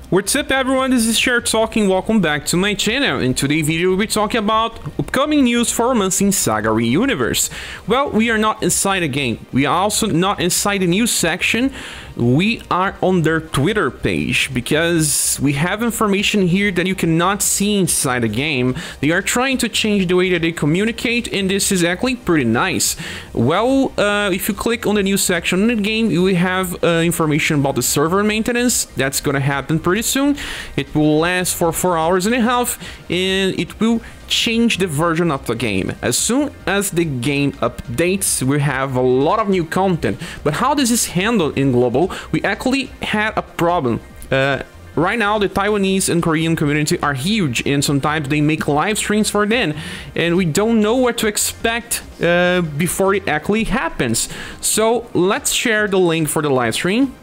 What's up everyone, this is Cher talking, welcome back to my channel. In today's video we'll be talking about upcoming news for months in SaGa Universe. Well, we are not inside the game, we are also not inside the news section, we are on their Twitter page because we have information here that you cannot see inside the game. They are trying to change the way that they communicate and this is actually pretty nice. Well, if you click on the news section in the game, you will have information about the server maintenance that's gonna happen pretty soon. It will last for 4 hours and a half and it will change the version of the game. As soon as the game updates, we have a lot of new content. But how does this handle in global? We actually had a problem. Right now, the Taiwanese and Korean community are huge, and sometimes they make live streams for them, and we don't know what to expect before it actually happens. So let's share the link for the live stream.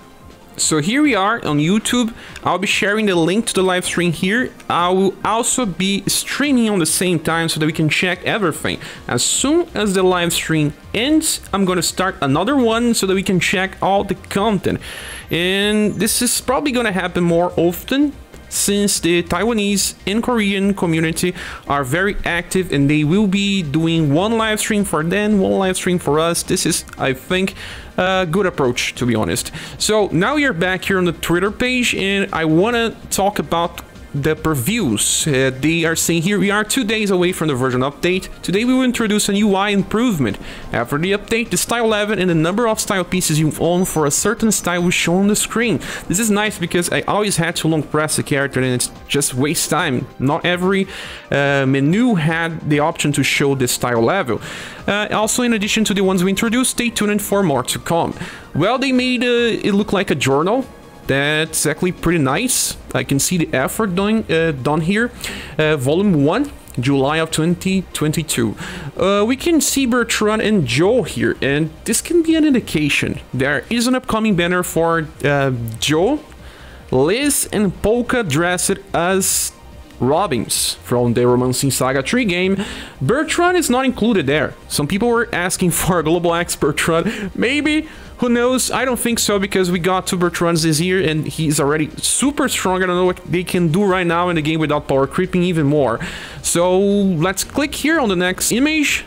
So here we are on YouTube. I'll be sharing the link to the live stream here. I will also be streaming on the same time so that we can check everything. As soon as the live stream ends, I'm going to start another one so that we can check all the content. And this is probably going to happen more often since the Taiwanese and Korean community are very active and they will be doing one live stream for them, one live stream for us. This is, I think, a good approach, to be honest. So now you're back here on the Twitter page and I want to talk about the previews. They are saying here we are 2 days away from the version update. Today we will introduce an UI improvement. After the update, the style level and the number of style pieces you own for a certain style will show on the screen. This is nice because I always had to long press the character and it's just waste time. Not every menu had the option to show the style level. Also, in addition to the ones we introduced, stay tuned for more to come. Well, they made it look like a journal. That's actually pretty nice. I can see the effort done here. Volume 1, July of 2022. We can see Bertrand and Joe here, and this can be an indication. There is an upcoming banner for Joe, Liz, and Polka dressed as Robins from the Romancing Saga 3 game. Bertrand is not included there. Some people were asking for a Global X Bertrand. Maybe, who knows? I don't think so because we got 2 Bertrands this year and he's already super strong. I don't know what they can do right now in the game without power creeping even more. So let's click here on the next image.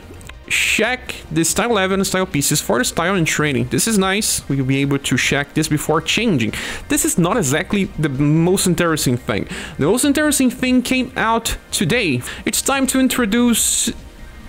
Check the style level and style pieces for the style and training. This is nice. We will be able to check this before changing. This is not exactly the most interesting thing. The most interesting thing came out today. It's time to introduce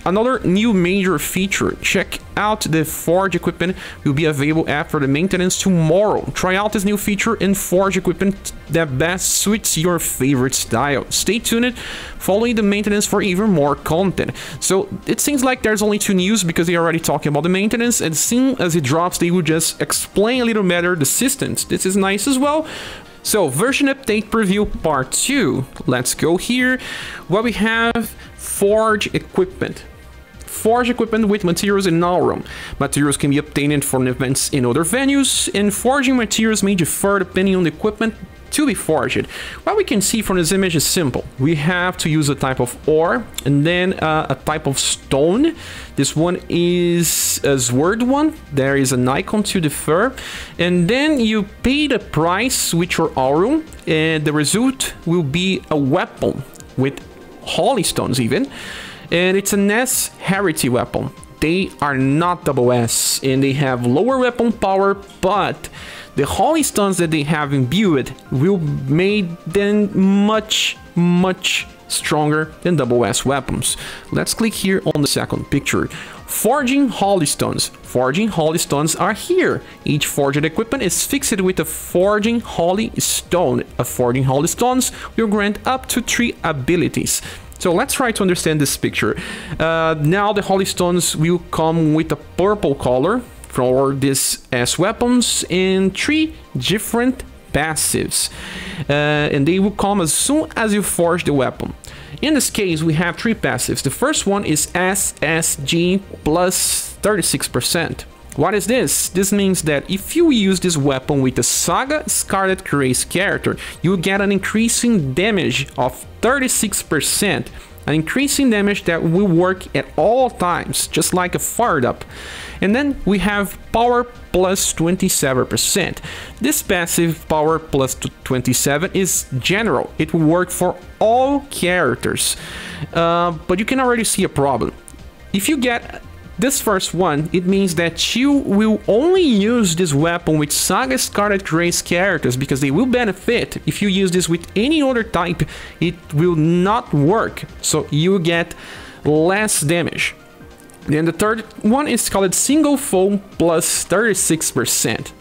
another new major feature. Check out the Forge equipment will be available after the maintenance tomorrow. Try out this new feature and Forge equipment that best suits your favorite style. Stay tuned following the maintenance for even more content. So it seems like there's only 2 news because they're already talking about the maintenance, and as soon as it drops they will just explain a little better the systems. This is nice as well. So version update preview part 2. Let's go here. What we have: Forge equipment. Forge equipment with materials in Aurum. Materials can be obtained from events in other venues, and forging materials may differ depending on the equipment to be forged. What we can see from this image is simple. We have to use a type of ore and then a type of stone. This one is a sword one. There is an icon to differ, and then you pay the price with your Aurum, and the result will be a weapon with holy stones even. And it's an S Heritage weapon. They are not double S and they have lower weapon power, but the holy stones that they have imbued will make them much stronger than double S weapons. Let's click here on the second picture. Forging holy stones. Forging holy stones are here. Each forged equipment is fixed with a forging holy stone. A forging holy stones will grant up to 3 abilities. So let's try to understand this picture. Now the holy stones will come with a purple color for these S weapons and 3 different passives. And they will come as soon as you forge the weapon. In this case, we have 3 passives. The first one is SSG plus 36%. What is this? This means that if you use this weapon with the SaGa Scarlet Grace character, you will get an increasing damage of 36%. An increasing damage that will work at all times, just like a fired up. And then we have Power plus 27%. This passive power plus 27 is general. It will work for all characters, but you can already see a problem. If you get this first one, it means that you will only use this weapon with SaGa Scarlet Grace characters because they will benefit. If you use this with any other type, it will not work, so you get less damage. Then the third one is called Single Foe plus 36%.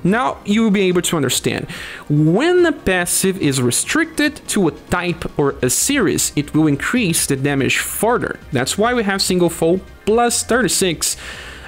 Now you will be able to understand. When a passive is restricted to a type or a series, it will increase the damage further. That's why we have Single Foe plus 36.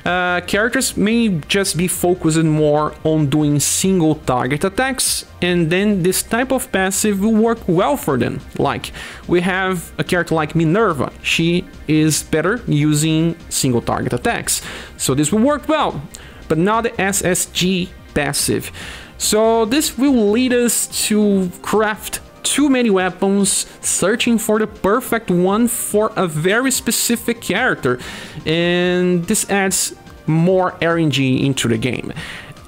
Characters may just be focused more on doing single target attacks, and then this type of passive will work well for them. Like, we have a character like Minerva. She is better using single target attacks, so this will work well. But not the SSG passive. So this will lead us to craft too many weapons, searching for the perfect one for a very specific character, and this adds more RNG into the game.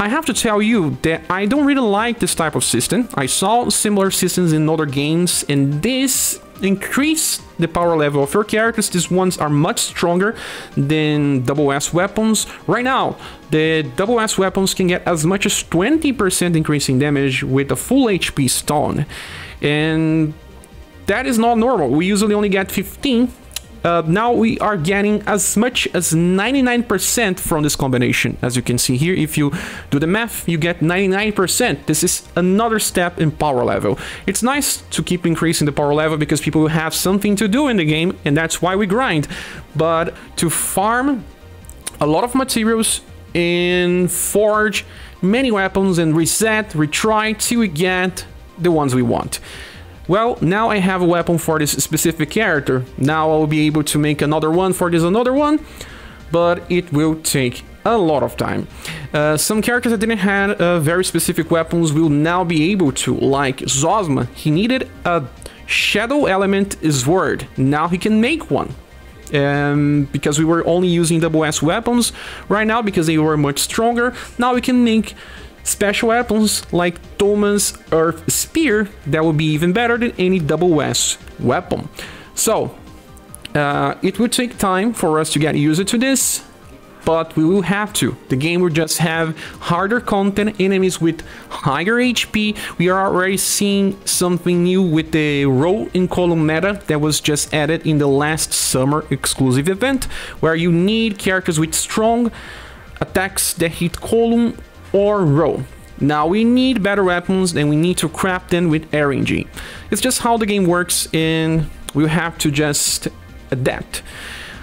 I have to tell you that I don't really like this type of system. I saw similar systems in other games, and this increase the power level of your characters. These ones are much stronger than double S weapons. Right now, the double S weapons can get as much as 20% increase in damage with a full HP stone, and that is not normal. We usually only get 15. Now we are getting as much as 99% from this combination. As you can see here, if you do the math, you get 99%. This is another step in power level. It's nice to keep increasing the power level because people will have something to do in the game, and that's why we grind. But to farm a lot of materials and forge many weapons and reset, retry till we get the ones we want. Well, now I have a weapon for this specific character. Now I'll be able to make another one for this another one, but it will take a lot of time. Some characters that didn't have very specific weapons will now be able to, like Zosma. He needed a shadow element sword. Now he can make one. Because we were only using double S weapons right now because they were much stronger. Now we can make special weapons like Thomas Earth Spear that will be even better than any double S weapon. So it will take time for us to get used to this, but we will have to. The game will just have harder content, enemies with higher HP. We are already seeing something new with the row in column meta that was just added in the last summer exclusive event, where you need characters with strong attacks that hit column or row. Now we need better weapons and we need to craft them with RNG. It's just how the game works, and we'll have to just adapt.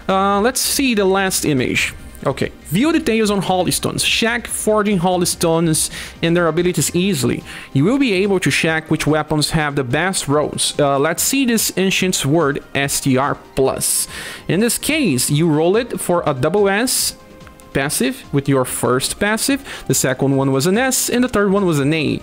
Let's see the last image. Okay, view details on holystones. Check forging holystones and their abilities easily. You will be able to check which weapons have the best rolls. Let's see this ancient sword STR+. In this case, you roll it for a double S passive with your first passive, the second one was an S, and the third one was an A.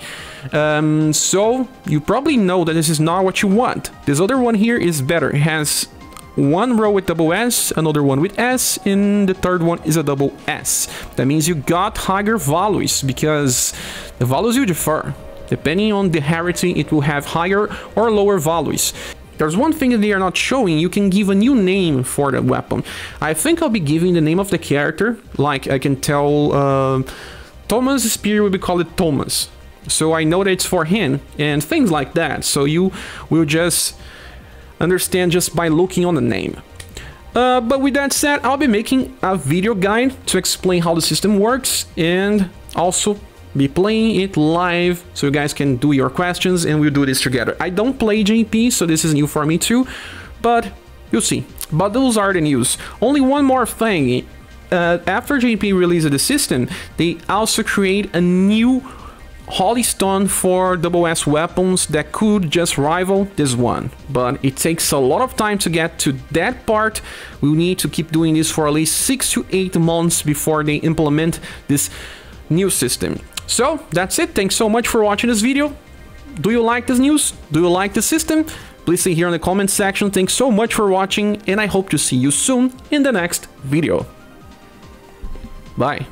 So you probably know that this is not what you want. This other one here is better. It has one row with double S, another one with S, and the third one is a double S. That means you got higher values because the values will differ. Depending on the rarity, it will have higher or lower values. There's one thing that they are not showing. You can give a new name for the weapon. I think I'll be giving the name of the character. Like, I can tell Thomas' spear will be called Thomas, so I know that it's for him, and things like that. So you will just understand just by looking on the name. But with that said, I'll be making a video guide to explain how the system works, and also be playing it live so you guys can do your questions and we'll do this together. I don't play JP, so this is new for me too, but you'll see. But those are the news. Only one more thing. After JP released the system, they also create a new holystone for double S weapons that could just rival this one, but it takes a lot of time to get to that part. We'll need to keep doing this for at least 6 to 8 months before they implement this new system. So that's it. Thanks so much for watching this video. Do you like this news? Do you like the system? Please say here in the comment section. Thanks so much for watching, and I hope to see you soon in the next video. Bye.